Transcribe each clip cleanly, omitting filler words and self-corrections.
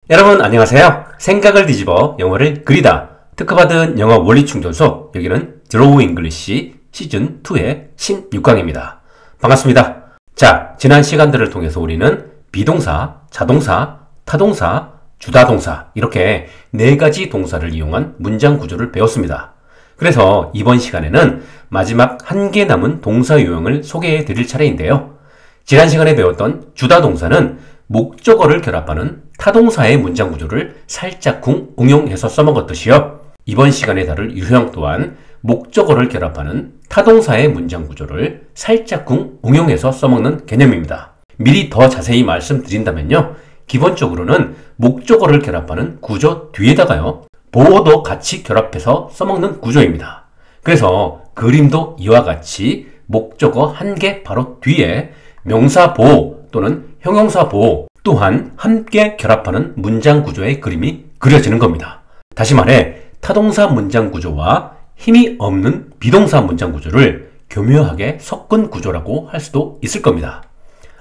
여러분 안녕하세요. 생각을 뒤집어 영어를 그리다 특허받은 영어 원리충전소, 여기는 드로우 잉글리시 시즌2의 16강입니다. 반갑습니다. 자, 지난 시간들을 통해서 우리는 비동사, 자동사, 타동사, 주다동사 이렇게 4가지 동사를 이용한 문장 구조를 배웠습니다. 그래서 이번 시간에는 마지막 1개 남은 동사 유형을 소개해 드릴 차례인데요. 지난 시간에 배웠던 주다동사는 목적어를 결합하는 타동사의 문장 구조를 살짝쿵 응용해서 써먹었듯이요. 이번 시간에 다룰 유형 또한 목적어를 결합하는 타동사의 문장 구조를 살짝쿵 응용해서 써먹는 개념입니다. 미리 더 자세히 말씀드린다면요. 기본적으로는 목적어를 결합하는 구조 뒤에다가요. 보어도 같이 결합해서 써먹는 구조입니다. 그래서 그림도 이와 같이 목적어 1개 바로 뒤에 명사 보호 또는 형용사 보호 또한 함께 결합하는 문장 구조의 그림이 그려지는 겁니다. 다시 말해 타동사 문장 구조와 힘이 없는 비동사 문장 구조를 교묘하게 섞은 구조라고 할 수도 있을 겁니다.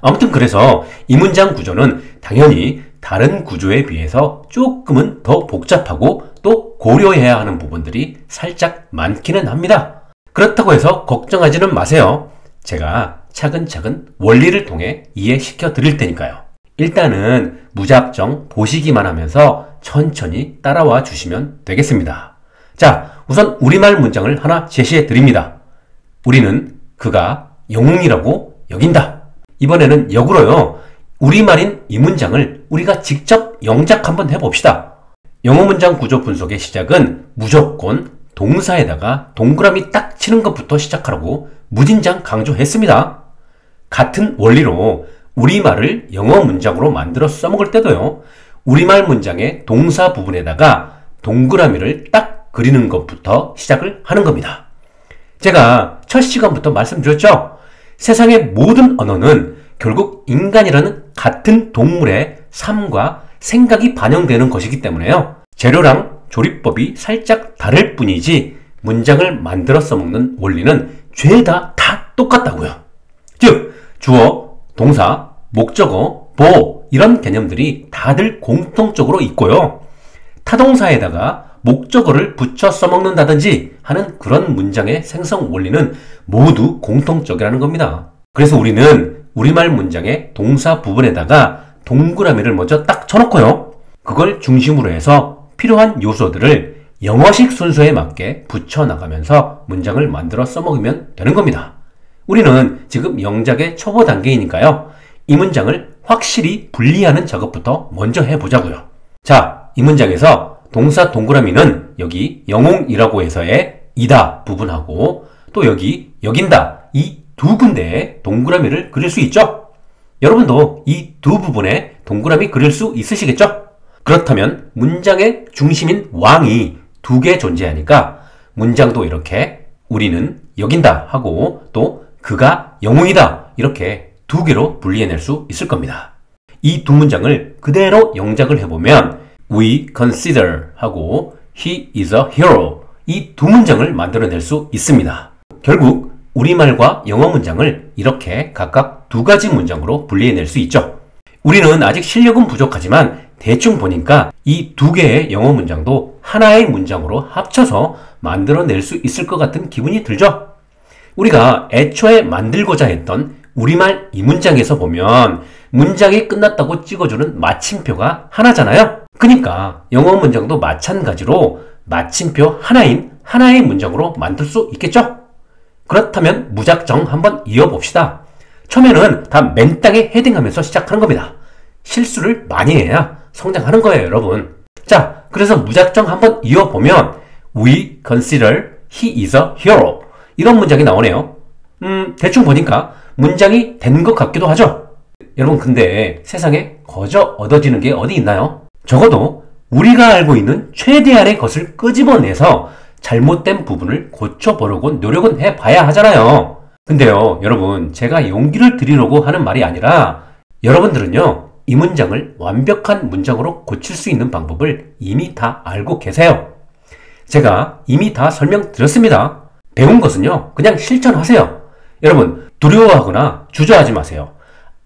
아무튼 그래서 이 문장 구조는 당연히 다른 구조에 비해서 조금은 더 복잡하고 또 고려해야 하는 부분들이 살짝 많기는 합니다. 그렇다고 해서 걱정하지는 마세요. 제가 차근차근 원리를 통해 이해시켜 드릴 테니까요. 일단은 무작정 보시기만 하면서 천천히 따라와 주시면 되겠습니다. 자, 우선 우리말 문장을 하나 제시해 드립니다. 우리는 그가 영웅이라고 여긴다. 이번에는 역으로요. 우리말인 이 문장을 우리가 직접 영작 한번 해봅시다. 영어 문장 구조 분석의 시작은 무조건 동사에다가 동그라미 딱 치는 것부터 시작하라고 무진장 강조했습니다. 같은 원리로 우리말을 영어 문장으로 만들어 써먹을 때도요. 우리말 문장의 동사 부분에다가 동그라미를 딱 그리는 것부터 시작을 하는 겁니다. 제가 첫 시간부터 말씀드렸죠. 세상의 모든 언어는 결국 인간이라는 같은 동물의 삶과 생각이 반영되는 것이기 때문에요. 재료랑 조리법이 살짝 다를 뿐이지 문장을 만들어 써먹는 원리는 죄다 다 똑같다고요. 즉 주어, 동사, 목적어, 보호 이런 개념들이 다들 공통적으로 있고요. 타동사에다가 목적어를 붙여 써먹는다든지 하는 그런 문장의 생성 원리는 모두 공통적이라는 겁니다. 그래서 우리는 우리말 문장의 동사 부분에다가 동그라미를 먼저 딱 쳐놓고요. 그걸 중심으로 해서 필요한 요소들을 영어식 순서에 맞게 붙여나가면서 문장을 만들어 써먹으면 되는 겁니다. 우리는 지금 영작의 초보 단계이니까요. 이 문장을 확실히 분리하는 작업부터 먼저 해보자고요. 자, 이 문장에서 동사 동그라미는 여기 영웅이라고 해서의 이다 부분하고 또 여기 여긴다 이 두 군데에 동그라미를 그릴 수 있죠? 여러분도 이 두 부분에 동그라미 그릴 수 있으시겠죠? 그렇다면 문장의 중심인 왕이 2개 존재하니까 문장도 이렇게 우리는 여긴다 하고 또 그가 영웅이다 이렇게 2개로 분리해낼 수 있을 겁니다. 이 두 문장을 그대로 영작을 해보면 We consider 하고 He is a hero 이 두 문장을 만들어낼 수 있습니다. 결국 우리말과 영어 문장을 이렇게 각각 2가지 문장으로 분리해낼 수 있죠. 우리는 아직 실력은 부족하지만 대충 보니까 이 2개의 영어 문장도 하나의 문장으로 합쳐서 만들어낼 수 있을 것 같은 기분이 들죠? 우리가 애초에 만들고자 했던 우리말 이 문장에서 보면 문장이 끝났다고 찍어주는 마침표가 하나잖아요? 그러니까 영어 문장도 마찬가지로 마침표 하나인 하나의 문장으로 만들 수 있겠죠? 그렇다면 무작정 한번 이어봅시다. 처음에는 다 맨땅에 헤딩하면서 시작하는 겁니다. 실수를 많이 해야 성장하는 거예요, 여러분. 자, 그래서 무작정 한번 이어보면 We consider he is a hero 이런 문장이 나오네요. 대충 보니까 문장이 된 것 같기도 하죠. 여러분 근데 세상에 거저 얻어지는 게 어디 있나요? 적어도 우리가 알고 있는 최대한의 것을 끄집어내서 잘못된 부분을 고쳐보려고 노력은 해봐야 하잖아요. 근데요 여러분 제가 용기를 드리려고 하는 말이 아니라 여러분들은요 이 문장을 완벽한 문장으로 고칠 수 있는 방법을 이미 다 알고 계세요. 제가 이미 다 설명드렸습니다. 배운 것은요 그냥 실천하세요. 여러분 두려워하거나 주저하지 마세요.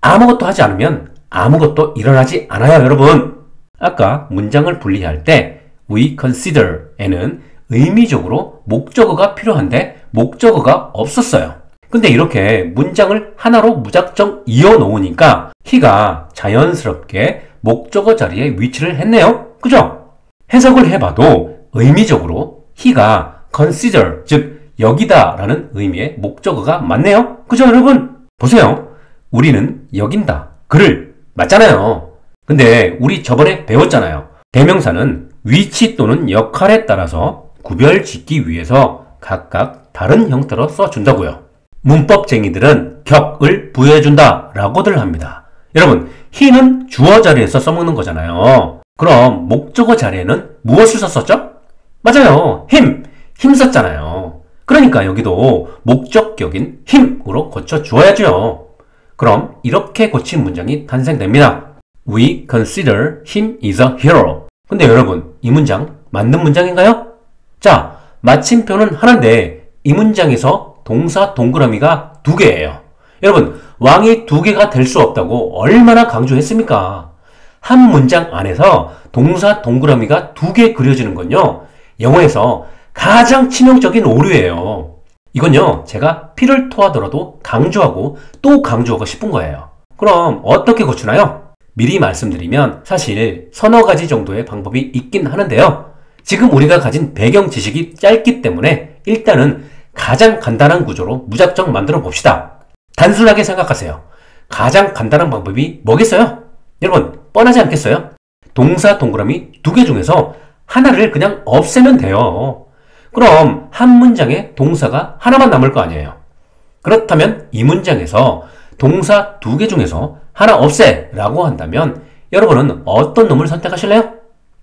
아무것도 하지 않으면 아무것도 일어나지 않아요, 여러분. 아까 문장을 분리할 때 we consider에는 의미적으로 목적어가 필요한데 목적어가 없었어요. 근데 이렇게 문장을 하나로 무작정 이어놓으니까 he가 자연스럽게 목적어 자리에 위치를 했네요. 그죠? 해석을 해봐도 의미적으로 he가 consider, 즉 여기다 라는 의미의 목적어가 맞네요. 그죠 여러분? 보세요. 우리는 여긴다. 그를 맞잖아요. 근데 우리 저번에 배웠잖아요. 대명사는 위치 또는 역할에 따라서 구별 짓기 위해서 각각 다른 형태로 써준다고요. 문법쟁이들은 격을 부여해준다 라고들 합니다. 여러분, he는 주어 자리에서 써먹는 거잖아요. 그럼 목적어 자리에는 무엇을 썼었죠? 맞아요. 힘 썼잖아요. 그러니까 여기도 목적격인 힘으로 고쳐주어야죠. 그럼 이렇게 고친 문장이 탄생됩니다. We consider him is a hero. 근데 여러분, 이 문장 맞는 문장인가요? 자, 마침표는 하나인데 이 문장에서 동사 동그라미가 2개예요. 여러분, 왕이 2개가 될 수 없다고 얼마나 강조했습니까? 한 문장 안에서 동사 동그라미가 2개 그려지는 건요, 영어에서 가장 치명적인 오류예요. 이건요, 제가 피를 토하더라도 강조하고 또 강조하고 싶은 거예요. 그럼 어떻게 고치나요? 미리 말씀드리면 사실 서너 가지 정도의 방법이 있긴 하는데요. 지금 우리가 가진 배경 지식이 짧기 때문에 일단은 가장 간단한 구조로 무작정 만들어 봅시다. 단순하게 생각하세요. 가장 간단한 방법이 뭐겠어요? 여러분, 뻔하지 않겠어요? 동사 동그라미 2개 중에서 하나를 그냥 없애면 돼요. 그럼 한 문장에 동사가 하나만 남을 거 아니에요. 그렇다면 이 문장에서 동사 2개 중에서 하나 없애 라고 한다면 여러분은 어떤 놈을 선택하실래요?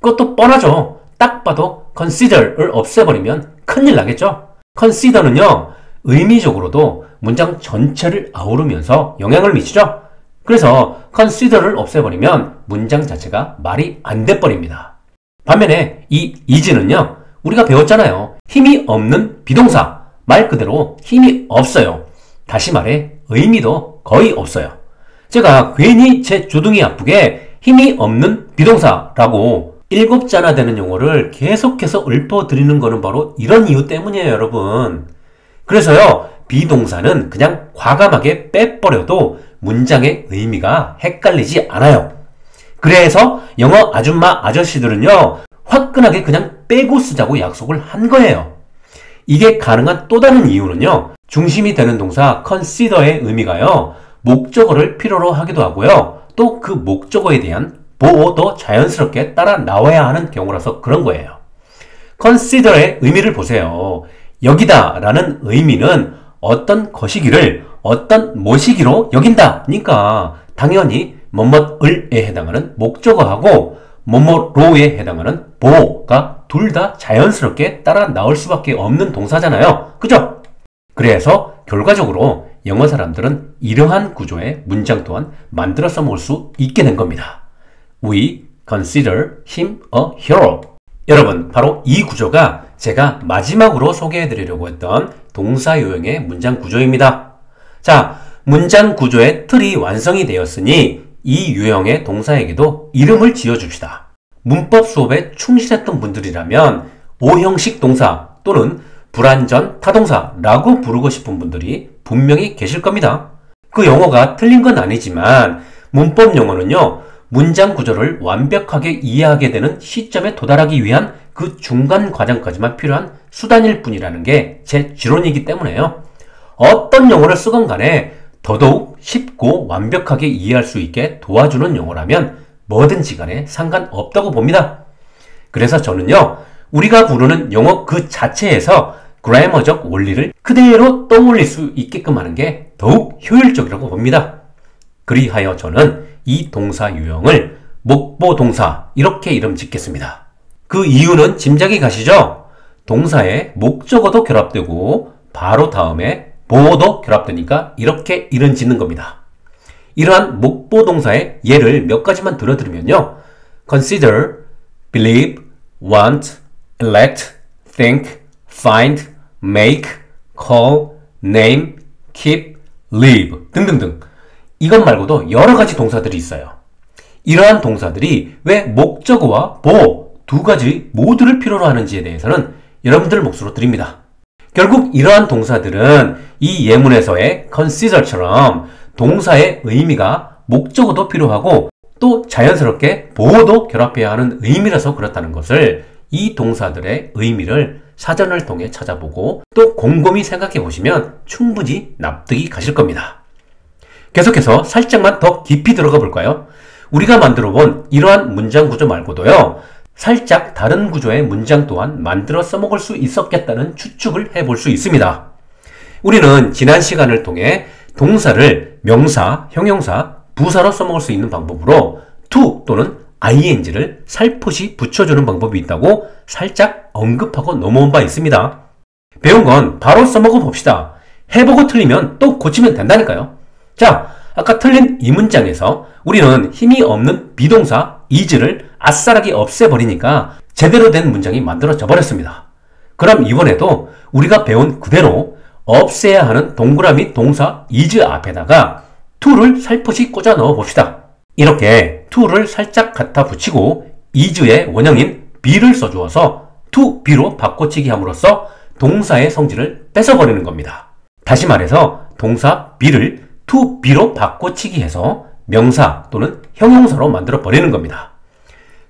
그것도 뻔하죠. 딱 봐도 consider을 없애버리면 큰일 나겠죠. consider는요, 의미적으로도 문장 전체를 아우르면서 영향을 미치죠. 그래서 consider를 없애버리면 문장 자체가 말이 안 돼버립니다. 반면에 이 is는요, 우리가 배웠잖아요. 힘이 없는 비동사, 말 그대로 힘이 없어요. 다시 말해 의미도 거의 없어요. 제가 괜히 제 주둥이 아프게 힘이 없는 비동사라고 7자나 되는 용어를 계속해서 읊어드리는 거는 바로 이런 이유 때문이에요, 여러분. 그래서요, 비동사는 그냥 과감하게 빼버려도 문장의 의미가 헷갈리지 않아요. 그래서 영어 아줌마 아저씨들은요, 화끈하게 그냥 빼고 쓰자고 약속을 한 거예요. 이게 가능한 또 다른 이유는요, 중심이 되는 동사 consider의 의미가요, 목적어를 필요로 하기도 하고요, 또 그 목적어에 대한 보호도 자연스럽게 따라 나와야 하는 경우라서 그런 거예요. consider의 의미를 보세요. 여기다 라는 의미는 어떤 것이기를 어떤 뭐시기로 여긴다 니까 당연히 뭐뭐을에 해당하는 목적어하고 뭐뭐로에 해당하는 보가 둘 다 자연스럽게 따라 나올 수밖에 없는 동사잖아요. 그죠? 그래서 결과적으로 영어 사람들은 이러한 구조의 문장 또한 만들어 써먹을 수 있게 된 겁니다. We consider him a hero. 여러분, 바로 이 구조가 제가 마지막으로 소개해드리려고 했던 동사 유형의 문장 구조입니다. 자, 문장 구조의 틀이 완성이 되었으니 이 유형의 동사에게도 이름을 지어줍시다. 문법 수업에 충실했던 분들이라면 오형식 동사 또는 불완전 타동사라고 부르고 싶은 분들이 분명히 계실 겁니다. 그 용어가 틀린 건 아니지만 문법 용어는요, 문장 구조를 완벽하게 이해하게 되는 시점에 도달하기 위한 그 중간 과정까지만 필요한 수단일 뿐이라는 게 제 지론이기 때문에요. 어떤 용어를 쓰건 간에 더더욱 쉽고 완벽하게 이해할 수 있게 도와주는 용어라면 뭐든지 간에 상관없다고 봅니다. 그래서 저는요, 우리가 부르는 용어 그 자체에서 그래머적 원리를 그대로 떠올릴 수 있게끔 하는 게 더욱 효율적이라고 봅니다. 그리하여 저는 이 동사 유형을 목보동사 이렇게 이름 짓겠습니다. 그 이유는 짐작이 가시죠? 동사에 목적어도 결합되고 바로 다음에 보어도 결합되니까 이렇게 이름 짓는 겁니다. 이러한 목보동사의 예를 몇 가지만 들어드리면요, consider, believe, want, elect, think, find, make, call, name, keep, live 등등등. 이것 말고도 여러 가지 동사들이 있어요. 이러한 동사들이 왜 목적어와 보호 두 가지 모두를 필요로 하는지에 대해서는 여러분들 몫으로 드립니다. 결국 이러한 동사들은 이 예문에서의 consider처럼 동사의 의미가 목적어도 필요하고 또 자연스럽게 보호도 결합해야 하는 의미라서 그렇다는 것을 이 동사들의 의미를 사전을 통해 찾아보고 또 곰곰이 생각해 보시면 충분히 납득이 가실 겁니다. 계속해서 살짝만 더 깊이 들어가 볼까요? 우리가 만들어 본 이러한 문장 구조 말고도요, 살짝 다른 구조의 문장 또한 만들어 써먹을 수 있었겠다는 추측을 해볼 수 있습니다. 우리는 지난 시간을 통해 동사를 명사, 형용사, 부사로 써먹을 수 있는 방법으로 to 또는 ing를 살포시 붙여주는 방법이 있다고 살짝 언급하고 넘어온 바 있습니다. 배운 건 바로 써먹어 봅시다. 해보고 틀리면 또 고치면 된다니까요. 자, 아까 틀린 이 문장에서 우리는 힘이 없는 비동사 is를 아싸라기 없애버리니까 제대로 된 문장이 만들어져 버렸습니다. 그럼 이번에도 우리가 배운 그대로 없애야 하는 동그라미 동사 is 앞에다가 to를 살포시 꽂아 넣어 봅시다. 이렇게 to를 살짝 갖다 붙이고 is의 원형인 be를 써주어서 to be로 바꿔치기 함으로써 동사의 성질을 뺏어버리는 겁니다. 다시 말해서 동사 be를 to be로 바꿔치기 해서 명사 또는 형용사로 만들어 버리는 겁니다.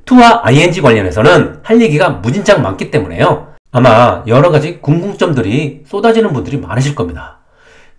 to와 ing 관련해서는 할 얘기가 무진장 많기 때문에요. 아마 여러가지 궁금점들이 쏟아지는 분들이 많으실 겁니다.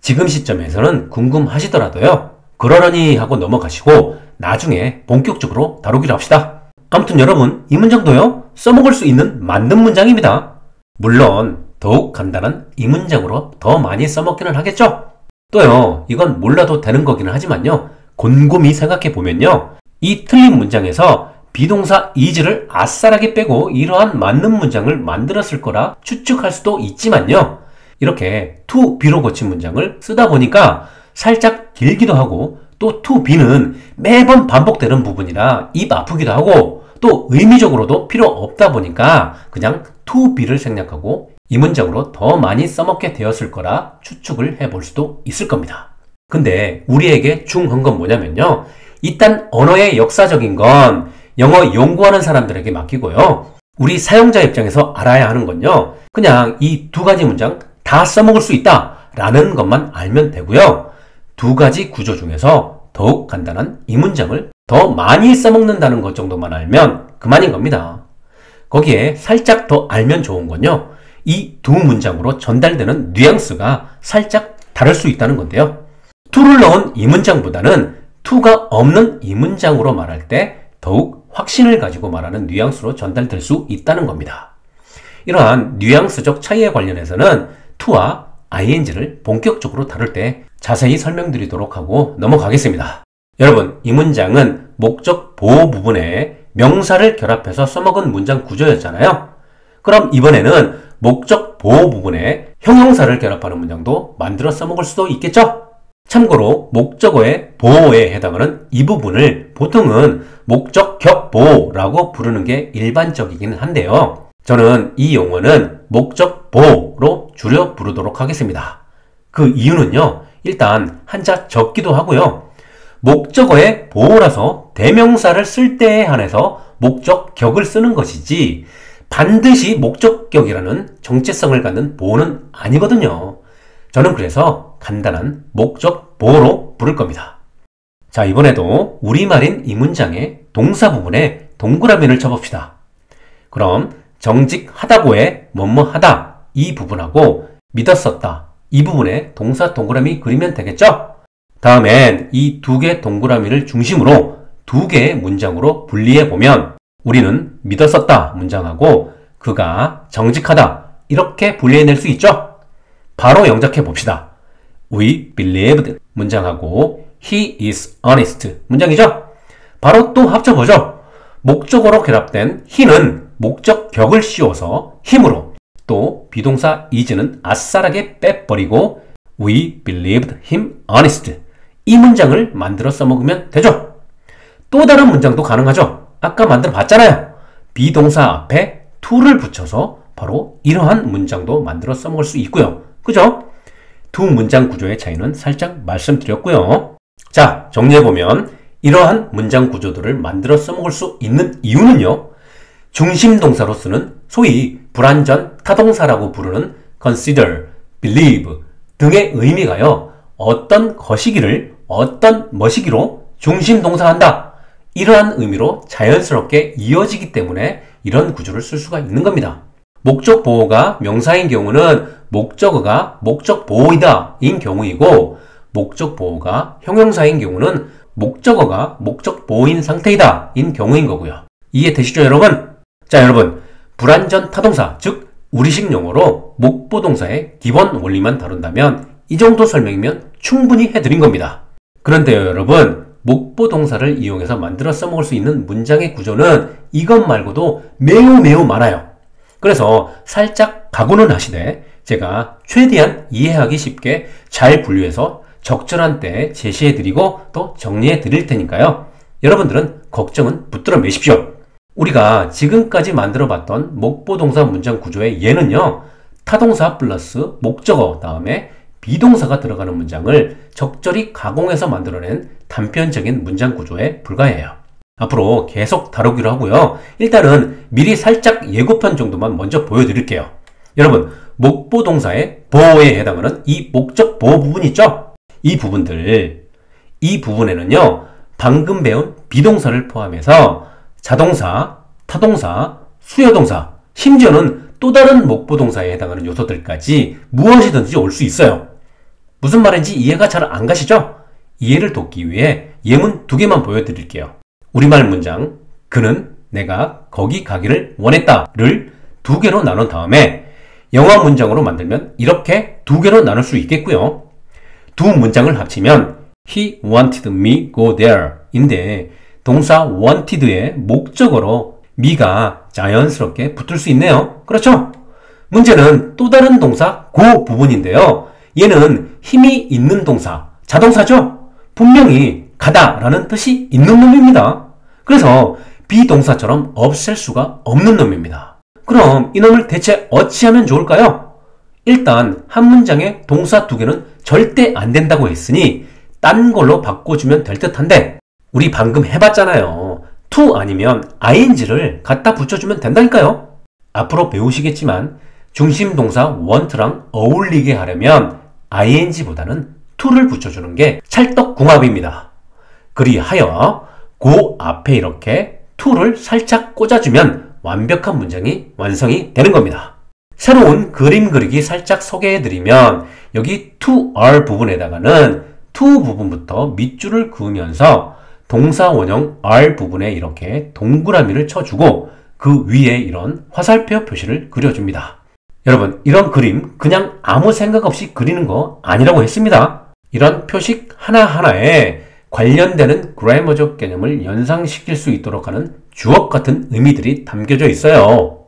지금 시점에서는 궁금하시더라도요, 그러려니 하고 넘어가시고 나중에 본격적으로 다루기로 합시다. 아무튼 여러분, 이 문장도요, 써먹을 수 있는 만능 문장입니다. 물론 더욱 간단한 이 문장으로 더 많이 써먹기는 하겠죠? 또요, 이건 몰라도 되는 거기는 하지만요, 곰곰이 생각해보면요, 이 틀린 문장에서 비동사 is를 아싸라게 빼고 이러한 맞는 문장을 만들었을 거라 추측할 수도 있지만요, 이렇게 to be로 고친 문장을 쓰다 보니까 살짝 길기도 하고 또 to be는 매번 반복되는 부분이라 입 아프기도 하고 또 의미적으로도 필요 없다 보니까 그냥 to be를 생략하고 이 문장으로 더 많이 써먹게 되었을 거라 추측을 해볼 수도 있을 겁니다. 근데 우리에게 중요한 건 뭐냐면요, 일단 언어의 역사적인 건 영어 연구하는 사람들에게 맡기고요, 우리 사용자 입장에서 알아야 하는 건요, 그냥 이 두 가지 문장 다 써먹을 수 있다 라는 것만 알면 되고요, 두 가지 구조 중에서 더욱 간단한 이 문장을 더 많이 써먹는다는 것 정도만 알면 그만인 겁니다. 거기에 살짝 더 알면 좋은 건요, 이 두 문장으로 전달되는 뉘앙스가 살짝 다를 수 있다는 건데요, to를 넣은 이 문장보다는 to가 없는 이 문장으로 말할 때 더욱 확신을 가지고 말하는 뉘앙스로 전달될 수 있다는 겁니다. 이러한 뉘앙스적 차이에 관련해서는 to와 ing를 본격적으로 다룰 때 자세히 설명드리도록 하고 넘어가겠습니다. 여러분, 이 문장은 목적 보호 부분에 명사를 결합해서 써먹은 문장 구조였잖아요. 그럼 이번에는 목적 보호 부분에 형용사를 결합하는 문장도 만들어 써먹을 수도 있겠죠? 참고로 목적어의 보호에 해당하는 이 부분을 보통은 목적격 보호라고 부르는 게 일반적이긴 한데요, 저는 이 용어는 목적 보호로 줄여 부르도록 하겠습니다. 그 이유는요, 일단 한자 적기도 하고요, 목적어의 보호라서 대명사를 쓸 때에 한해서 목적격을 쓰는 것이지 반드시 목적격이라는 정체성을 갖는 보호는 아니거든요. 저는 그래서 간단한 목적 보호로 부를 겁니다. 자, 이번에도 우리말인 이 문장의 동사 부분에 동그라미를 쳐봅시다. 그럼 정직하다고의 뭐뭐하다 이 부분하고 믿었었다 이 부분에 동사 동그라미 그리면 되겠죠? 다음엔 이 두 개 동그라미를 중심으로 두 개의 문장으로 분리해 보면 우리는 믿었었다 문장하고 그가 정직하다 이렇게 분리해낼 수 있죠? 바로 영작해 봅시다. We believed 문장하고 he is honest 문장이죠? 바로 또 합쳐보죠. 목적어로 결합된 he는 목적격을 씌워서 힘으로, 또 비동사 is는 아싸라게 빼버리고 we believed him honest 이 문장을 만들어 써먹으면 되죠. 또 다른 문장도 가능하죠. 아까 만들어 봤잖아요. 비동사 앞에 to를 붙여서 바로 이러한 문장도 만들어 써먹을 수 있고요. 그죠? 두 문장 구조의 차이는 살짝 말씀드렸고요. 자, 정리해보면 이러한 문장 구조들을 만들어 써먹을 수 있는 이유는요. 중심 동사로 쓰는 소위 불완전 타동사라고 부르는 consider, believe 등의 의미가요. 어떤 것이기를 어떤 뭐시기로 중심 동사한다. 이러한 의미로 자연스럽게 이어지기 때문에 이런 구조를 쓸 수가 있는 겁니다. 목적 보호가 명사인 경우는 목적어가 목적 보호이다 인 경우이고 목적 보호가 형용사인 경우는 목적어가 목적 보호인 상태이다 인 경우인 거고요. 이해되시죠 여러분? 자 여러분 불완전 타동사 즉 우리식 용어로 목보동사의 기본 원리만 다룬다면 이 정도 설명이면 충분히 해드린 겁니다. 그런데요 여러분 목보동사를 이용해서 만들어 써먹을 수 있는 문장의 구조는 이것 말고도 매우 많아요. 그래서 살짝 각오는 하시되 제가 최대한 이해하기 쉽게 잘 분류해서 적절한 때에 제시해드리고 또 정리해드릴 테니까요. 여러분들은 걱정은 붙들어 매십시오. 우리가 지금까지 만들어봤던 목보동사 문장 구조의 예는요. 타동사 플러스 목적어 다음에 비동사가 들어가는 문장을 적절히 가공해서 만들어낸 단편적인 문장 구조에 불과해요. 앞으로 계속 다루기로 하고요. 일단은 미리 살짝 예고편 정도만 먼저 보여드릴게요. 여러분 목보동사의 보호에 해당하는 이 목적 보호 부분 있죠? 이 부분에는요. 방금 배운 비동사를 포함해서 자동사, 타동사, 수요동사, 심지어는 또 다른 목보동사에 해당하는 요소들까지 무엇이든지 올 수 있어요. 무슨 말인지 이해가 잘 안 가시죠? 이해를 돕기 위해 예문 2개만 보여드릴게요. 우리말 문장 그는 내가 거기 가기를 원했다를 2개로 나눈 다음에 영어 문장으로 만들면 이렇게 2개로 나눌 수 있겠고요. 두 문장을 합치면 He wanted me go there 인데 동사 wanted의 목적어로 me가 자연스럽게 붙을 수 있네요. 그렇죠? 문제는 또 다른 동사 go 부분인데요. 얘는 힘이 있는 동사, 자동사죠? 분명히 가다 라는 뜻이 있는 놈입니다. 그래서 비동사처럼 없앨 수가 없는 놈입니다. 그럼 이놈을 대체 어찌하면 좋을까요? 일단 한 문장에 동사 2개는 절대 안 된다고 했으니 딴 걸로 바꿔주면 될 듯한데 우리 방금 해봤잖아요. to 아니면 ing를 갖다 붙여주면 된다니까요. 앞으로 배우시겠지만 중심 동사 want랑 어울리게 하려면 ing보다는 to를 붙여주는 게 찰떡궁합입니다. 그리하여 그 앞에 이렇게 to를 살짝 꽂아주면 완벽한 문장이 완성이 되는 겁니다. 새로운 그림 그리기 살짝 소개해드리면 여기 to are 부분에다가는 to 부분부터 밑줄을 그으면서 동사 원형 are 부분에 이렇게 동그라미를 쳐주고 그 위에 이런 화살표 표시를 그려줍니다. 여러분 이런 그림 그냥 아무 생각 없이 그리는 거 아니라고 했습니다. 이런 표식 하나하나에 관련되는 그래머적 개념을 연상시킬 수 있도록 하는 주어 같은 의미들이 담겨져 있어요.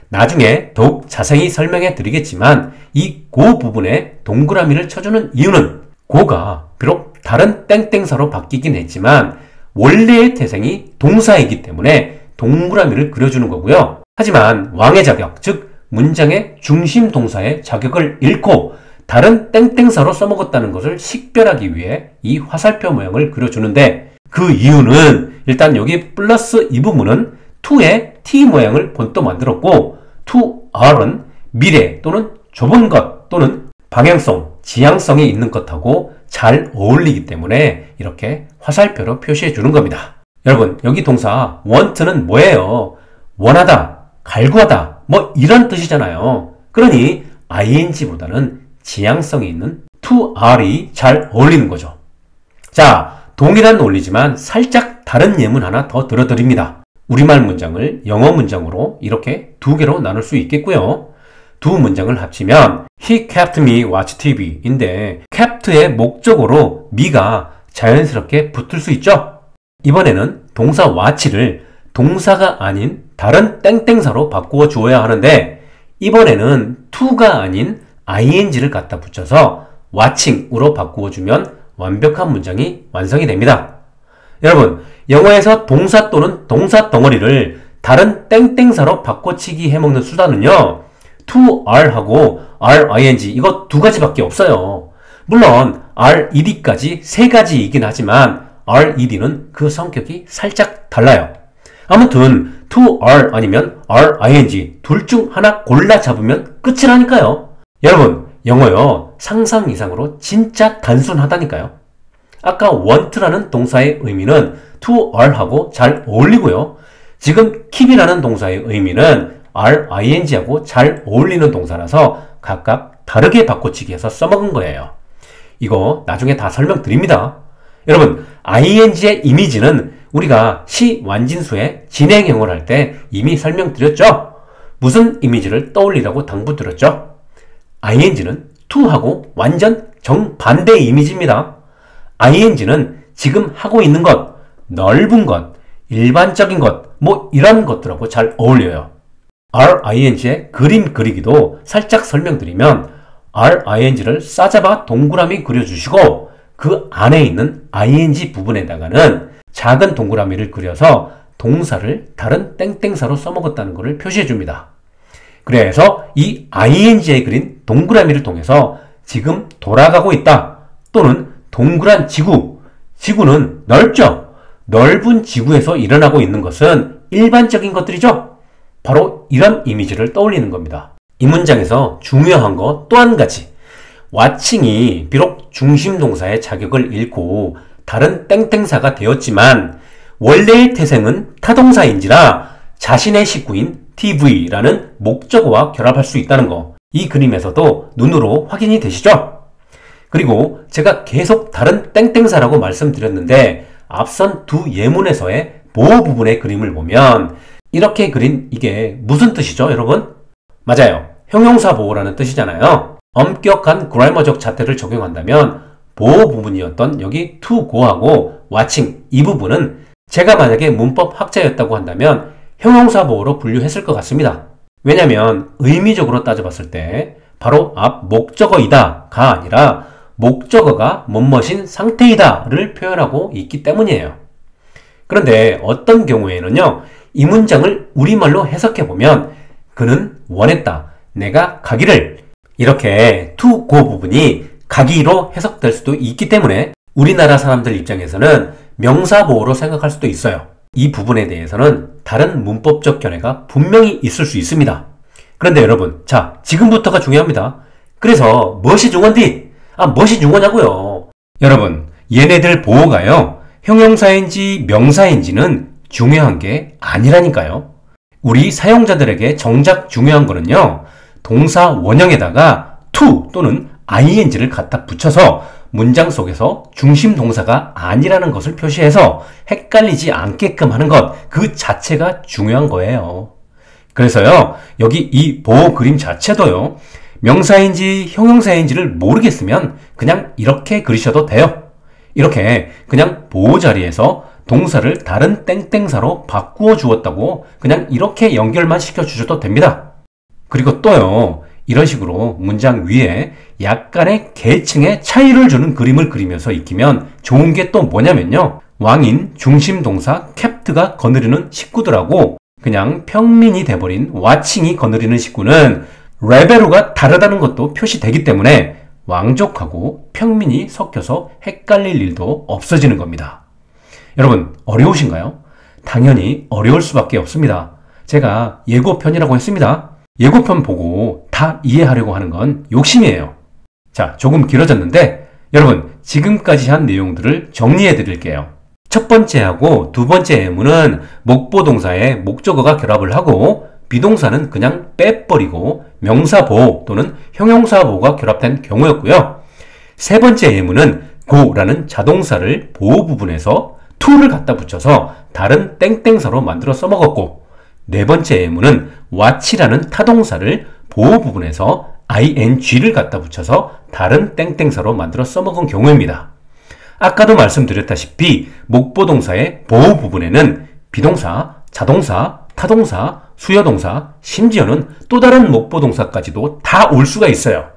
나중에 더욱 자세히 설명해 드리겠지만 이 고 부분에 동그라미를 쳐주는 이유는 고가 비록 다른 땡땡사로 바뀌긴 했지만 원래의 태생이 동사이기 때문에 동그라미를 그려주는 거고요. 하지만 왕의 자격, 즉 문장의 중심 동사의 자격을 잃고 다른 땡땡사로 써먹었다는 것을 식별하기 위해 이 화살표 모양을 그려주는데 그 이유는 일단 여기 플러스 이 부분은 to의 T 모양을 본떠 만들었고 to are은 미래 또는 좁은 것 또는 방향성, 지향성이 있는 것하고 잘 어울리기 때문에 이렇게 화살표로 표시해 주는 겁니다. 여러분 여기 동사 want는 뭐예요? 원하다, 갈구하다 뭐 이런 뜻이잖아요. 그러니 ing보다는 지향성이 있는 to are이 잘 어울리는 거죠. 자, 동일한 논리지만 살짝 다른 예문 하나 더 들어드립니다. 우리말 문장을 영어 문장으로 이렇게 2개로 나눌 수 있겠고요. 두 문장을 합치면 He kept me watch TV 인데 kept의 목적어로 me가 자연스럽게 붙을 수 있죠. 이번에는 동사 watch를 동사가 아닌 다른 땡땡사로 바꾸어 주어야 하는데 이번에는 to가 아닌 ing를 갖다 붙여서 watching으로 바꾸어 주면 완벽한 문장이 완성이 됩니다. 여러분 영어에서 동사 또는 동사 덩어리를 다른 땡땡사로 바꿔치기 해먹는 수단은요 to are하고 ring 이거 2가지밖에 없어요. 물론 r, ed까지 3가지이긴 하지만 RED는 그 성격이 살짝 달라요. 아무튼 to R 아니면 RING 둘 중 하나 골라 잡으면 끝이라니까요. 여러분, 영어요 상상 이상으로 진짜 단순하다니까요. 아까 want라는 동사의 의미는 to R하고 잘 어울리고요. 지금 keep이라는 동사의 의미는 RING하고 잘 어울리는 동사라서 각각 다르게 바꿔치기 해서 써먹은 거예요. 이거 나중에 다 설명드립니다. 여러분, ing의 이미지는 우리가 시완진수의 진행형을 할 때 이미 설명드렸죠? 무슨 이미지를 떠올리라고 당부드렸죠? ing는 to하고 완전 정반대의 이미지입니다. ing는 지금 하고 있는 것, 넓은 것, 일반적인 것, 뭐 이런 것들하고 잘 어울려요. RING의 그림 그리기도 살짝 설명드리면 RING를 싸잡아 동그라미 그려주시고 그 안에 있는 ING 부분에다가는 작은 동그라미를 그려서 동사를 다른 땡땡사로 써먹었다는 것을 표시해줍니다. 그래서 이 ING에 그린 동그라미를 통해서 지금 돌아가고 있다 또는 동그란 지구, 지구는 넓죠? 넓은 지구에서 일어나고 있는 것은 일반적인 것들이죠? 바로 이런 이미지를 떠올리는 겁니다. 이 문장에서 중요한 거 또 한 가지, watching이 비록 중심동사의 자격을 잃고 다른 땡땡사가 되었지만 원래의 태생은 타동사인지라 자신의 식구인 TV라는 목적어와 결합할 수 있다는 거, 이 그림에서도 눈으로 확인이 되시죠? 그리고 제가 계속 다른 땡땡사라고 말씀드렸는데 앞선 두 예문에서의 보호 부분의 그림을 보면 이렇게 그린 이게 무슨 뜻이죠, 여러분? 맞아요. 형용사 보호라는 뜻이잖아요. 엄격한 그래머적 잣대를 적용한다면 보호 부분이었던 여기 to go하고 watching 이 부분은 제가 만약에 문법 학자였다고 한다면 형용사 보호로 분류했을 것 같습니다. 왜냐면 의미적으로 따져봤을 때 바로 앞 목적어이다가 아니라 목적어가 뭐뭐인 상태이다를 표현하고 있기 때문이에요. 그런데 어떤 경우에는요, 이 문장을 우리말로 해석해보면 그는 원했다, 내가 가기를, 이렇게 to go 부분이 가기로 해석될 수도 있기 때문에 우리나라 사람들 입장에서는 명사보호로 생각할 수도 있어요. 이 부분에 대해서는 다른 문법적 견해가 분명히 있을 수 있습니다. 그런데 여러분, 자, 지금부터가 중요합니다. 그래서 무엇이 중요한디? 무엇이 중요하냐고요? 여러분, 얘네들 보호가요, 형용사인지 명사인지는 중요한 게 아니라니까요. 우리 사용자들에게 정작 중요한 거는요, 동사 원형에다가 to 또는 ing를 갖다 붙여서 문장 속에서 중심 동사가 아니라는 것을 표시해서 헷갈리지 않게끔 하는 것, 그 자체가 중요한 거예요. 그래서요, 여기 이 보호 그림 자체도요, 명사인지 형용사인지를 모르겠으면 그냥 이렇게 그리셔도 돼요. 이렇게 그냥 보호 자리에서 동사를 다른 땡땡사로 바꾸어 주었다고 그냥 이렇게 연결만 시켜 주셔도 됩니다. 그리고 또요, 이런 식으로 문장 위에 약간의 계층의 차이를 주는 그림을 그리면서 익히면 좋은 게 또 뭐냐면요, 왕인 중심동사 캡트가 거느리는 식구들하고 그냥 평민이 돼버린 와칭이 거느리는 식구는 레벨로가 다르다는 것도 표시되기 때문에 왕족하고 평민이 섞여서 헷갈릴 일도 없어지는 겁니다. 여러분, 어려우신가요? 당연히 어려울 수밖에 없습니다. 제가 예고편이라고 했습니다. 예고편 보고 다 이해하려고 하는 건 욕심이에요. 자, 조금 길어졌는데 여러분, 지금까지 한 내용들을 정리해 드릴게요. 첫 번째하고 두 번째 예문은 목보동사에 목적어가 결합을 하고 비동사는 그냥 빼버리고 명사보호 또는 형용사보호가 결합된 경우였고요. 세 번째 예문은 go라는 자동사를 보호 부분에서 to를 갖다 붙여서 다른 땡땡사로 만들어 써먹었고, 네 번째 예문은 watch라는 타동사를 보호 부분에서 ing를 갖다 붙여서 다른 땡땡사로 만들어 써먹은 경우입니다. 아까도 말씀드렸다시피 목보동사의 보호 부분에는 비동사, 자동사, 타동사, 수여동사, 심지어는 또 다른 목보동사까지도 다 올 수가 있어요.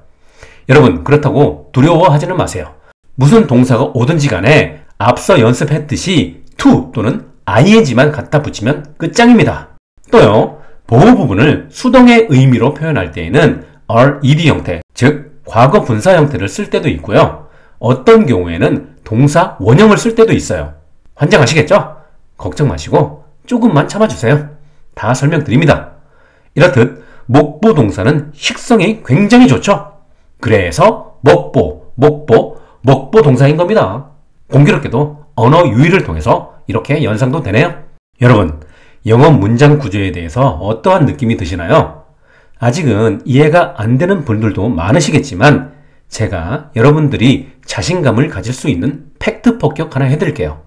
여러분, 그렇다고 두려워하지는 마세요. 무슨 동사가 오든지 간에 앞서 연습했듯이 to 또는 ing만 갖다 붙이면 끝장입니다. 또요, 보호 부분을 수동의 의미로 표현할 때에는 red 형태, 즉 과거 분사 형태를 쓸 때도 있고요. 어떤 경우에는 동사 원형을 쓸 때도 있어요. 환장하시겠죠? 걱정 마시고 조금만 참아주세요. 다 설명드립니다. 이렇듯 목보 동사는 식성이 굉장히 좋죠. 그래서 먹보 동사인 겁니다. 공교롭게도 언어 유희를 통해서 이렇게 연상도 되네요. 여러분, 영어 문장 구조에 대해서 어떠한 느낌이 드시나요? 아직은 이해가 안 되는 분들도 많으시겠지만 제가 여러분들이 자신감을 가질 수 있는 팩트 폭격 하나 해드릴게요.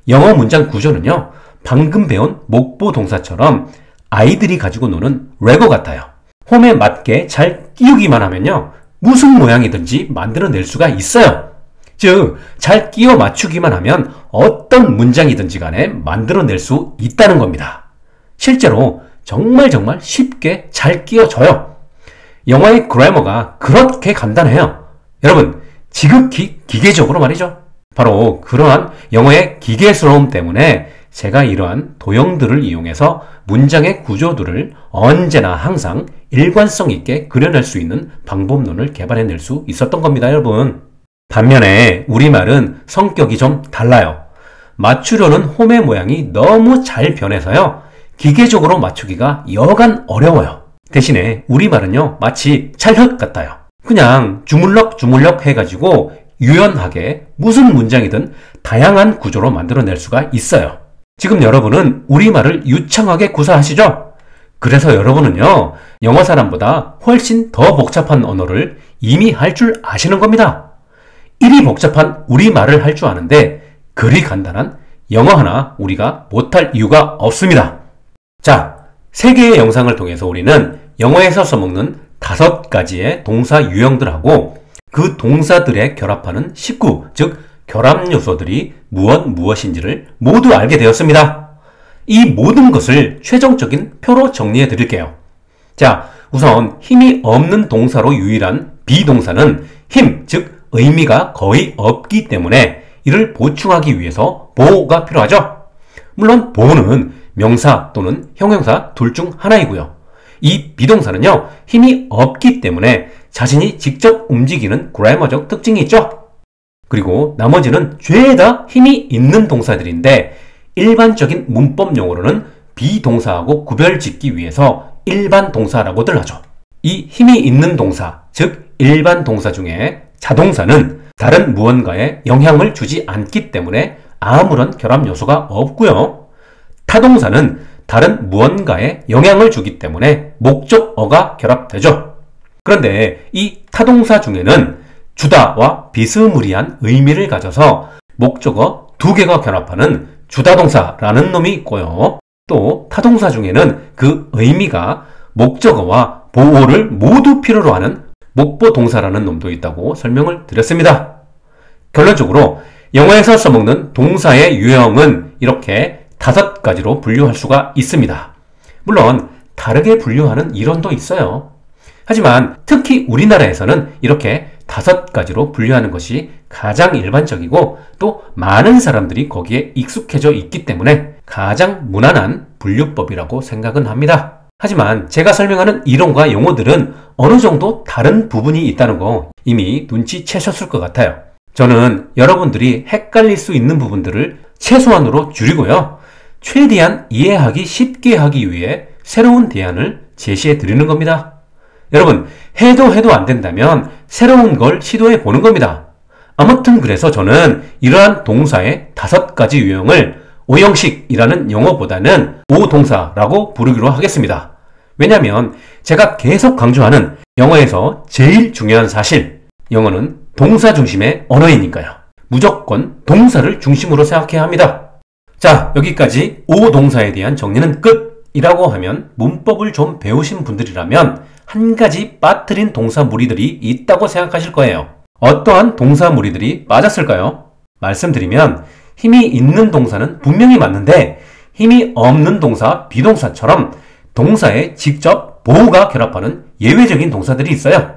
영어 문장 구조는요, 방금 배운 목보 동사처럼 아이들이 가지고 노는 레고 같아요. 홈에 맞게 잘 끼우기만 하면요, 무슨 모양이든지 만들어낼 수가 있어요. 즉, 잘 끼워 맞추기만 하면 어떤 문장이든지 간에 만들어낼 수 있다는 겁니다. 실제로 정말 쉽게 잘 끼워져요. 영어의 그래머가 그렇게 간단해요. 여러분, 지극히 기계적으로 말이죠. 바로 그러한 영어의 기계스러움 때문에 제가 이러한 도형들을 이용해서 문장의 구조들을 언제나 항상 일관성 있게 그려낼 수 있는 방법론을 개발해낼 수 있었던 겁니다, 여러분. 반면에 우리말은 성격이 좀 달라요. 맞추려는 홈의 모양이 너무 잘 변해서요, 기계적으로 맞추기가 여간 어려워요. 대신에 우리말은요, 마치 찰흙 같아요. 그냥 주물럭 해가지고 유연하게 무슨 문장이든 다양한 구조로 만들어낼 수가 있어요. 지금 여러분은 우리말을 유창하게 구사하시죠? 그래서 여러분은요, 영어 사람보다 훨씬 더 복잡한 언어를 이미 할 줄 아시는 겁니다. 이리 복잡한 우리말을 할 줄 아는데 그리 간단한 영어 하나 우리가 못할 이유가 없습니다. 자, 3개의 영상을 통해서 우리는 영어에서 써먹는 5가지의 동사 유형들하고 그 동사들에 결합하는 식구, 즉 결합 요소들이 무엇인지를 모두 알게 되었습니다. 이 모든 것을 최종적인 표로 정리해 드릴게요. 자, 우선 힘이 없는 동사로 유일한 비동사는 힘, 즉 의미가 거의 없기 때문에 이를 보충하기 위해서 보호가 필요하죠. 물론 보호는 명사 또는 형용사 둘 중 하나이고요. 이 비동사는요, 힘이 없기 때문에 자신이 직접 움직이는 그래머적 특징이 있죠. 그리고 나머지는 죄다 힘이 있는 동사들인데 일반적인 문법 용어로는 비동사하고 구별짓기 위해서 일반 동사라고들 하죠. 이 힘이 있는 동사, 즉 일반 동사 중에 자동사는 다른 무언가에 영향을 주지 않기 때문에 아무런 결합 요소가 없고요. 타동사는 다른 무언가에 영향을 주기 때문에 목적어가 결합되죠. 그런데 이 타동사 중에는 주다와 비스무리한 의미를 가져서 목적어 2개가 결합하는 주다동사라는 놈이 있고요. 또 타동사 중에는 그 의미가 목적어와 보호를 모두 필요로 하는 목보동사라는 놈도 있다고 설명을 드렸습니다. 결론적으로 영어에서 써먹는 동사의 유형은 이렇게 5가지로 분류할 수가 있습니다. 물론 다르게 분류하는 이론도 있어요. 하지만 특히 우리나라에서는 이렇게 5가지로 분류하는 것이 가장 일반적이고 또 많은 사람들이 거기에 익숙해져 있기 때문에 가장 무난한 분류법이라고 생각은 합니다. 하지만 제가 설명하는 이론과 용어들은 어느 정도 다른 부분이 있다는 거 이미 눈치채셨을 것 같아요. 저는 여러분들이 헷갈릴 수 있는 부분들을 최소한으로 줄이고요, 최대한 이해하기 쉽게 하기 위해 새로운 대안을 제시해 드리는 겁니다. 여러분, 해도 안 된다면 새로운 걸 시도해 보는 겁니다. 아무튼 그래서 저는 이러한 동사의 5가지 유형을 오형식이라는 용어보다는 오동사라고 부르기로 하겠습니다. 왜냐하면 제가 계속 강조하는 영어에서 제일 중요한 사실, 영어는 동사 중심의 언어이니까요. 무조건 동사를 중심으로 생각해야 합니다. 자, 여기까지 오동사에 대한 정리는 끝이라고 하면 문법을 좀 배우신 분들이라면 한 가지 빠뜨린 동사 무리들이 있다고 생각하실 거예요. 어떠한 동사 무리들이 빠졌을까요? 말씀드리면 힘이 있는 동사는 분명히 맞는데 힘이 없는 동사, 비동사처럼 동사에 직접 보호가 결합하는 예외적인 동사들이 있어요.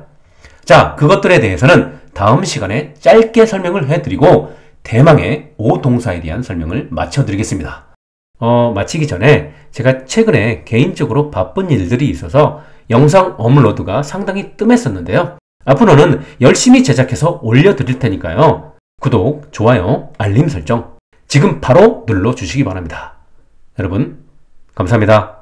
자, 그것들에 대해서는 다음 시간에 짧게 설명을 해드리고 대망의 오동사에 대한 설명을 마쳐드리겠습니다. 마치기 전에 제가 최근에 개인적으로 바쁜 일들이 있어서 영상 업로드가 상당히 뜸했었는데요. 앞으로는 열심히 제작해서 올려드릴 테니까요. 구독, 좋아요, 알림 설정 지금 바로 눌러주시기 바랍니다. 여러분, 감사합니다.